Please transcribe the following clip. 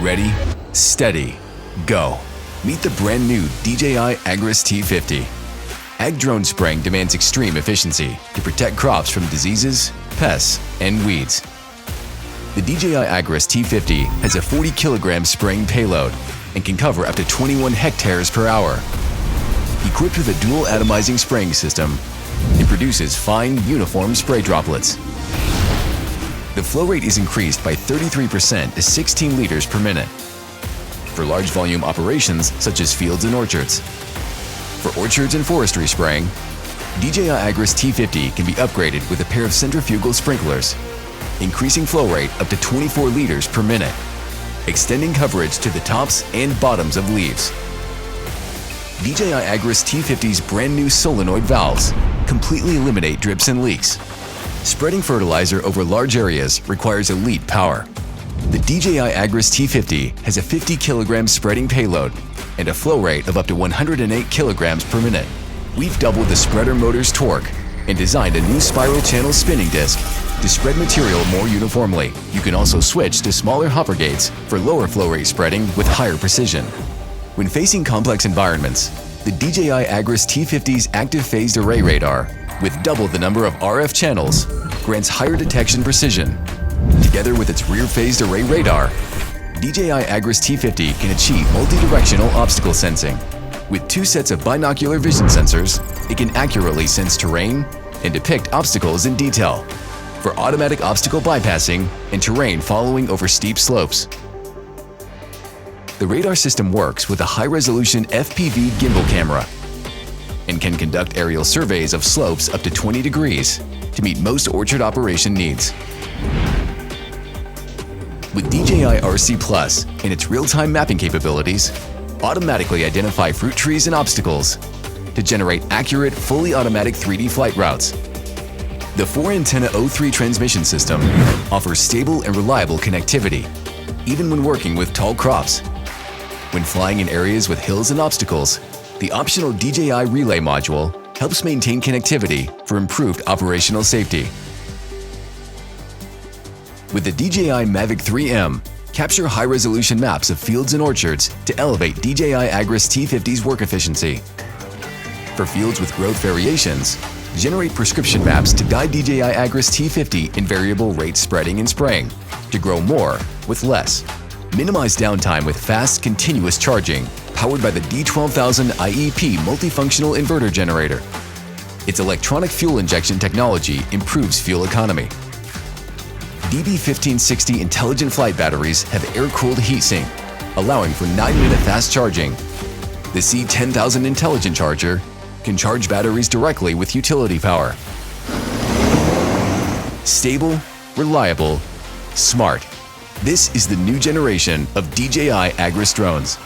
Ready, steady, go. Meet the brand new DJI Agras T50. Ag drone spraying demands extreme efficiency to protect crops from diseases, pests, and weeds. The DJI Agras T50 has a 40 kilogram spraying payload and can cover up to 21 hectares per hour. Equipped with a Dual Atomizing Spraying System, it produces fine, uniform spray droplets. The flow rate is increased by 33% to 16 liters per minute. For large volume operations such as fields and orchards. For orchards and forestry spraying, DJI Agras T50 can be upgraded with a pair of centrifugal sprinklers, increasing flow rate up to 24 liters per minute, extending coverage to the tops and bottoms of leaves. DJI Agras T50's brand new solenoid valves completely eliminate drips and leaks. Spreading fertilizer over large areas requires elite power. The DJI Agras T50 has a 50 kilogram spreading payload and a flow rate of up to 108 kilograms per minute. We've doubled the spreader motor's torque and designed a new spiral channel spinning disc to spread material more uniformly. You can also switch to smaller hopper gates for lower flow rate spreading with higher precision. When facing complex environments, the DJI Agras T50's active phased array radar, with double the number of RF channels, grants higher detection precision. Together with its rear phased array radar, DJI Agras T50 can achieve multi-directional obstacle sensing. With 2 sets of binocular vision sensors, it can accurately sense terrain and depict obstacles in detail for automatic obstacle bypassing and terrain following over steep slopes. The radar system works with a high-resolution FPV gimbal camera and can conduct aerial surveys of slopes up to 20 degrees to meet most orchard operation needs. With DJI RC Plus and its real-time mapping capabilities, automatically identify fruit trees and obstacles to generate accurate, fully automatic 3D flight routes. The 4-antenna O3 transmission system offers stable and reliable connectivity, even when working with tall crops. When flying in areas with hills and obstacles, the optional DJI Relay module helps maintain connectivity for improved operational safety. With the DJI Mavic 3M, capture high-resolution maps of fields and orchards to elevate DJI Agras T50's work efficiency. For fields with growth variations, generate prescription maps to guide DJI Agras T50 in variable rate spreading and spraying to grow more with less. Minimize downtime with fast, continuous charging powered by the D12000 IEP multifunctional inverter generator. Its electronic fuel injection technology improves fuel economy. DB1560 intelligent flight batteries have air-cooled heatsink, allowing for 9-minute fast charging. The C10000 intelligent charger can charge batteries directly with utility power. Stable, reliable, smart. This is the new generation of DJI Agras drones.